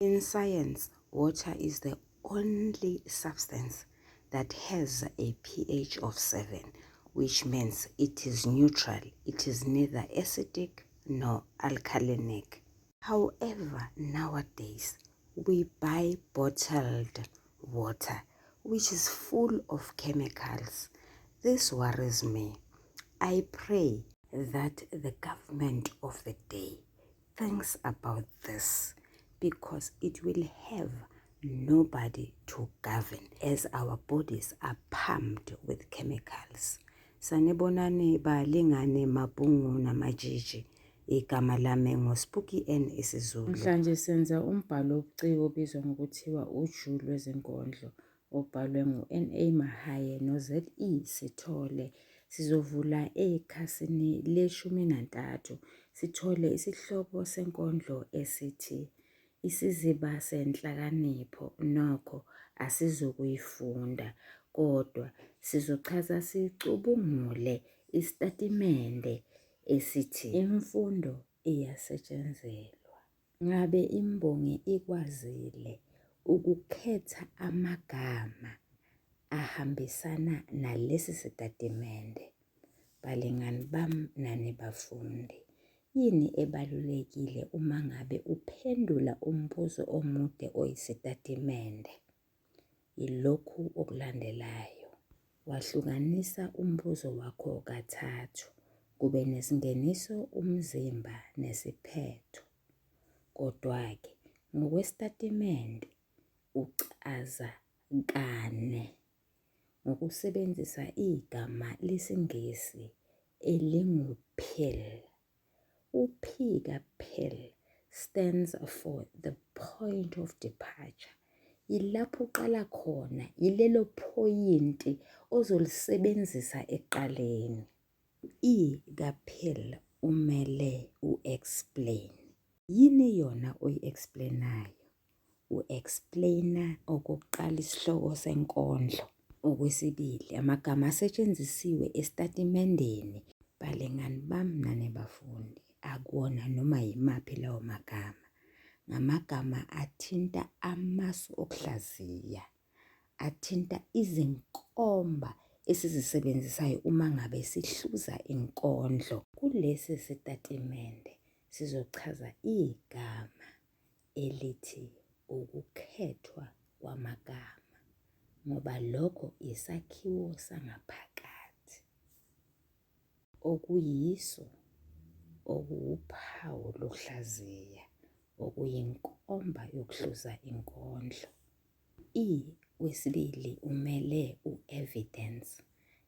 In science, water is the only substance that has a pH of 7, which means it is neutral. It is neither acidic nor alkalinic. However, nowadays, we buy bottled water, which is full of chemicals. This worries me. I pray that the government of the day thinks about this, because it will have nobody to govern as our bodies are pumped with chemicals. Sanibonani balingane mabhungu namajiji. Igama lami ngoSpooky N isiZulu. Mhlanje senza umbhalo wobuciko obizwa ngokuthiwa uju lwezinkondlo obhalwe ngu-N.A. Mahaye no-Z.E. Sithole. Sizovula ekhasini le-13 sithole isihloko senkondlo esithi isiziba senhlakanipho. Nokho asizokuyifunda, kodwa sizochaza sicubungule isitatimende esithi imfundo iyasetshenzelwa. Ngabe imbongi ikwazile ukukhetha amagama ahambisana nalesi sitatimende? Balingani bami nani bafundi, yini ebalulekile uma ngabe uphendula umbuzo omude oyisitatimende? Yilokhu okulandelayo. Wahlukanisa umbuzo wakho kathathu, kube nesingeniso, umzimba nesiphetho. Kodwa-ke ngokwesitatimende uchaza kane ngokusebenzisa igama lesiNgisi elingu-pill. U-P ka-pill stands for the point of departure. Yilapho uqala khona, yilelo phoyinti ozolisebenzisa ekuqaleni. E ka-pill umele u-explain. Yini yona oyi-explainayo? U-explaina okokuqala isihloko senkondlo. Okwesibili, amagama asetshenzisiwe esitatimendeni. Balingani bami nani bafundi, akuwona noma yimaphi lawo magama. Ngamagama athinta amasu okuhlaziya, athinta izinkomba esizisebenzisayo uma ngabe sihluza inkondlo. Kulesi sitatimende sizochaza igama elithi ukukhethwa kwamagama, ngoba lokho isakhiwo sangaphakathi okuyiso okuwuphawu lokuhlaziya, okuyinkomba yokuhluza inkondlo. Wesibili umele u-evidence.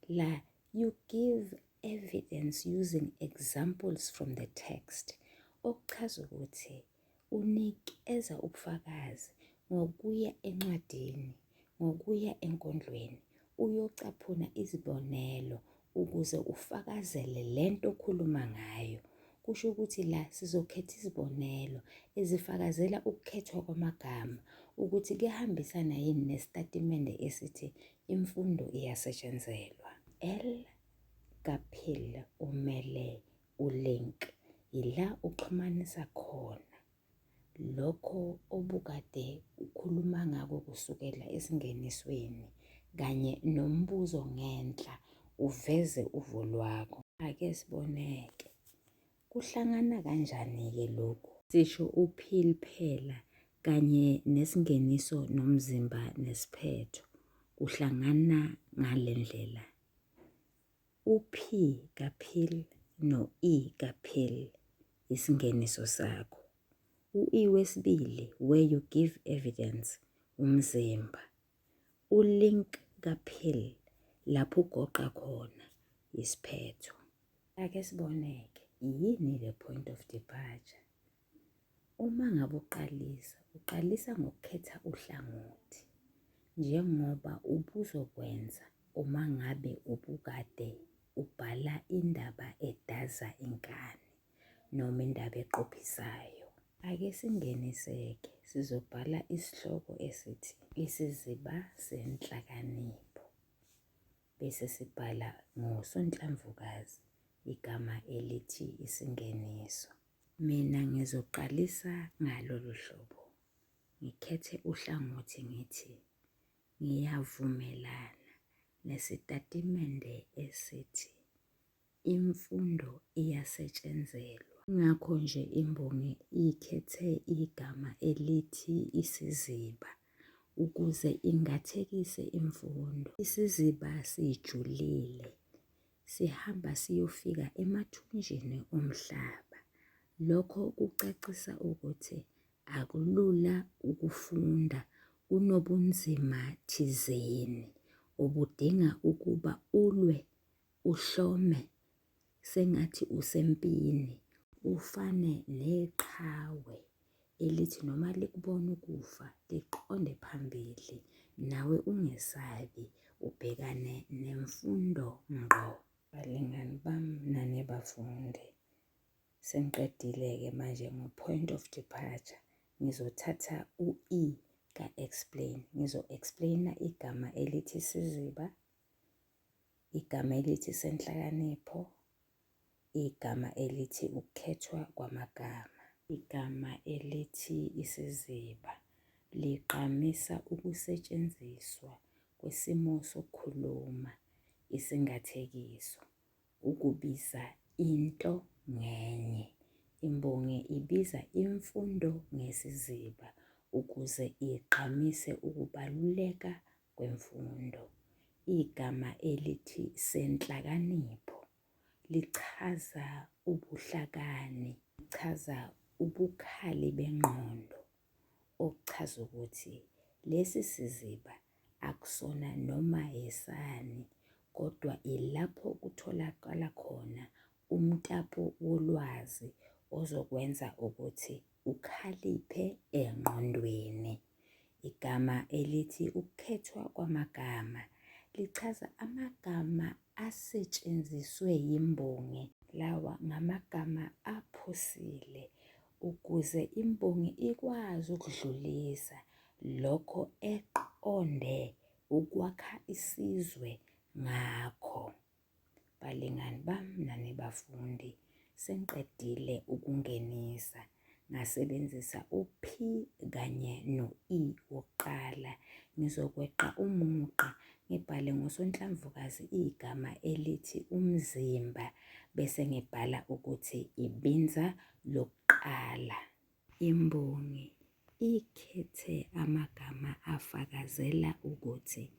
La you give evidence using examples from the text. Okuchaza ukuthi unikeza ubufakazi ngokuya encwadini, ngokuya enkondlweni, uyocaphuna izibonelo ukuze ufakazele lento okhuluma ngayo. Kusho ukuthi la sizokhetha izibonelo ezifakazela ukukhethwa kwamagama ukuthi kuyahambisana yini nesitatimende esithi imfundo iyasetshenzelwa. L ka-pill umele u-link. Yila uxhumanisa khona lokho obukade ukhuluma ngako kusukela esingenisweni kanye nombuzo ngenhla, uveze uvo lwakho. Ake siboneke. Kuhlangana kanjani-ke lokhu? Sisho u-pill phela kanye nesingeniso nomzimba nesiphetho kuhlangana ngale ndlela. U-P ka-pill no-E ka-pill isingeniso sakho. U-E wesibili, where you give evidence, umzimba. U-link ka-pill lapho ugoqa khona isiphetho. Ake siboneke, yini le point of departure? Uma ngabe uqalisa ngokukhetha uhlangothi, njengoba ubuzokwenza uma ngabe ubukade ubhala indaba edaza inkani noma indaba eqophisayo. Ake singeniseke, sizobhala isihloko esithi isiziba senhlakanipho, bese sibhala ngoSonhlamvukazi igama elithi isingeniso. Mina ngizoqalisa ngalolu hlobo. ngikhethe uhlangothi ngithi ngiyavumelana nesitatimende esithi imfundo iyasetshenzelwa. Ingakho nje imbongi ikhethe igama elithi isiziba ukuze ingathekise imfundo. Isiziba sijulile, sihamba siyofika emathunjini omhlaba. Lokho kucacisa ukuthi akulula ukufunda, kunobunzima thizeni obudinga ukuba ulwe, uhlome sengathi usempini, ufane neqhawe elithi noma likubona ukufa liqonde phambili, nawe ungesabi, ubhekane nemfundo ngqo. Balingani bami nani bafundi, sengiqedile-ke manje ngo-point of departure. Ngizothatha u-E ka-explain, ngizo-explain-a igama elithi isiziba, igama elithi senhlakanipho, igama elithi ukukhethwa kwamagama. Igama elithi isiziba ligqamisa ukusetshenziswa kwesimo sokukhuluma, isingathekiso, ukubiza into ngenye. Imbongi ibiza imfundo ngesiziba ukuze igqamise ukubaluleka kwemfundo. Igama elithi senhlakanipho lichaza ubuhlakani, lichaza ubukhali bengqondo, okuchaza ukuthi lesi siziba akusona noma yesani, kodwa ilapho kutholakala khona umtapo wolwazi ozokwenza ukuthi ukhaliphe engqondweni. Igama elithi ukukhethwa kwamagama lichaza amagama asetshenziswe yimbongi. Lawa ngamagama aphusile ukuze imbongi ikwazi ukudlulisa lokho eqonde ukwakha isizwe ngakho. Balingani bami nani bafundi, sengiqedile ukungenisa, ngasebenzisa u-P kanye no-E wokuqala. Ngizokweqa umugqa ngibhale ngosonhlamvukazi igama elithi umzimba bese ngibhala ukuthi ibinza lokuqala. Imbongi ikhethe amagama afakazela ukuthi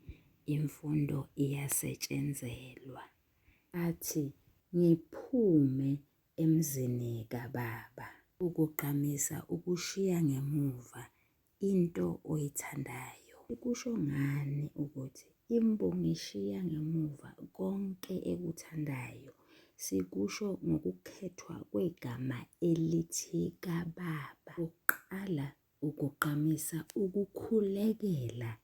imfundo iyasetshenzelwa. Athi ngiphume emzini kababa, ukugqamisa ukushiya ngemuva into oyithandayo. Kusho ngani ukuthi imbongi ishiya ngemuva konke ekuthandayo? Sikusho ngokukhethwa kwegama elithi kababa. Ukuqala, ukugqamisa ukukhulekela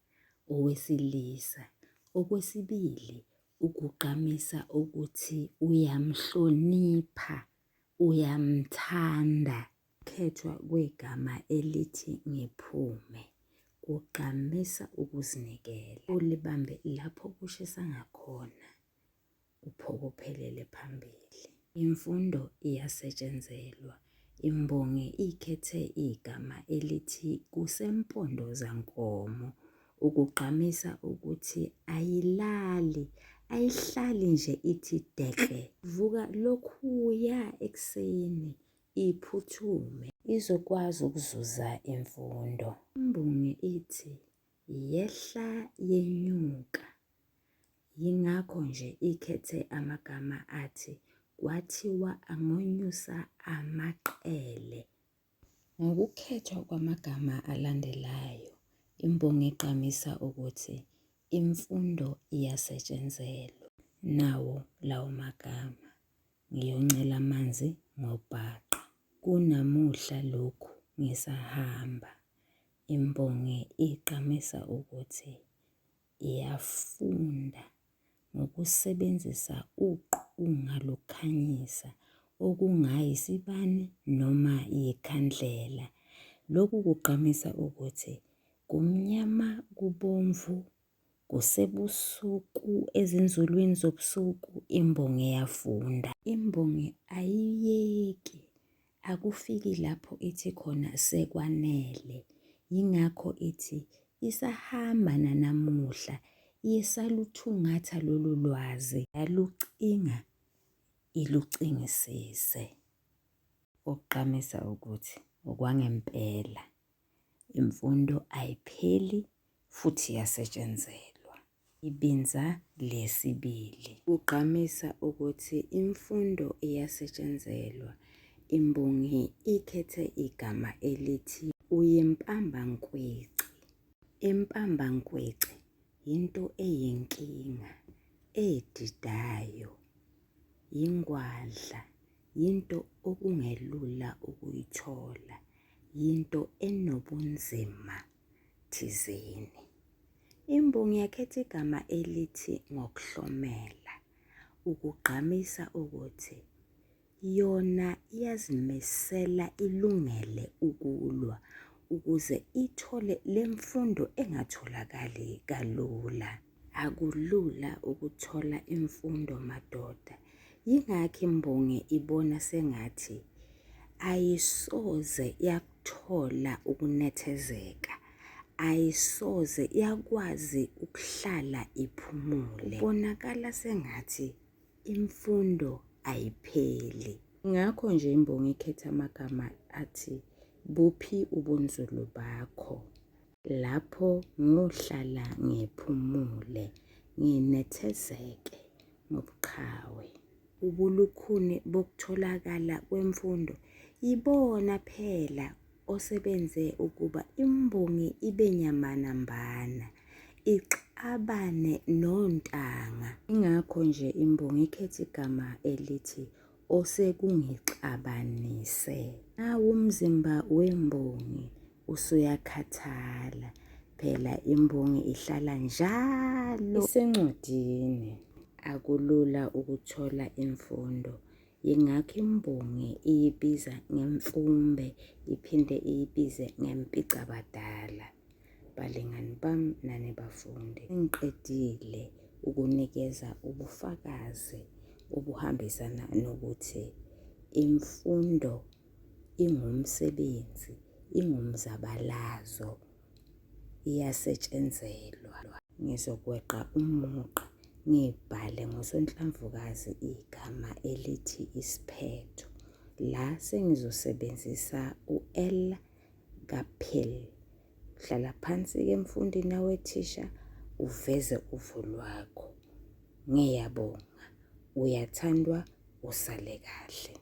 owesilisa. Okwesibili, ukugqamisa ukuthi uyamhlonipha, uyamthanda. Ukukhethwa kwegama elithi ngiphume kugqamisa ukuzinikela. Ulibambe lapho kushisa ngakhona, uphokophelele phambili. Imfundo iyasetshenzelwa. Imbongi ikhethe igama elithi kusempondozankomo ukugqamisa ukuthi ayihlali nje ithi dekle. Vuka lokhuya ekuseni iphuthume izokwazi ukuzuza imfundo. Imbongi ithi yehla yenyuka. Yingakho nje ikhethe amagama athi kwathiwa angonyusa amaqele. Ngokukhethwa kwamagama alandelayo, imbongi igqamisa ukuthi imfundo iyasetshenzelwa. Nawo lawo magama, ngiyoncela amanzi ngobhaqa. Kunamuhla lokhu ngisahamba. Imbongi igqamisa ukuthi iyafunda ngokusebenzisa uqunga lokukhanyisa okungayisibani noma ikhandlela. Lokhu kugqamisa ukuthi kumnyama kubomvu, kusebusuku ezinzulwini zobusuku, imbongi iyafunda. Imbongi ayiyeki, akufiki lapho ithi khona sekwanele. Yingakho ithi isahamba nanamuhla isaluthungatha lolu lwazi yalucinga ilucingisise. Okugqamisa ukuthi okwangempela imfundo ayipheli futhi iyasetshenzelwa. Ibinza lesibili kugqamisa ukuthi imfundo iyasetshenzelwa. Imbongi ikhethe igama elithi uyimpambankweci. Impambankweci into eyinkinga, edidayo, yingwadla, yinto okungelula ukuyithola, yinto enobunzima thizeni. Imbongi yakhetha igama elithi ngokuhlomela, ukugqamisa ukuthi yona iyazimisela ilungele ukulwa ukuze ithole le mfundo engatholakali kalula. Akulula ukuthola imfundo madoda. Yingakho imbongi ibona sengathi ayisoze yakuthola ukunethezeka, ayisoze yakwazi ukuhlala iphumule. Bonakala sengathi imfundo ayipheli. Ngakho nje imbongi ikhetha amagama athi buphi ubunzulu bakho, lapho ngohlala ngiphumule, nginethezeke ngobuqhawe. Ubulukhuni bokutholakala kwemfundo ibona phela osebenze ukuba imbongi ibe nyamanambana, ixabane nontanga. Ingakho nje imbongi ikhetha igama elithi osekungixabanise. Nawo umzimba wembongi usuyakhathala, phela imbongi ihlala njalo isencwadini. Akulula ukuthola imfundo. Yingakho imbongi iyibiza ngemfumbe, iphinde iyibize ngempicabadala. Balingani bami nani bafundi, ngiqedile ukunikeza ubufakazi obuhambisana nokuthi imfundo ingumsebenzi, ingumzabalazo, iyasetshenzelwa. Ngizokweqa umugqa ngibhale ngosonhlamvukazi igama elithi isiphetho. La sengizosebenzisa u-L kaPhil. Hlala phansi-ke mfundi nawe thisha uveze uvo lwakho. Ngiyabonga, uyathandwa, usale kahle.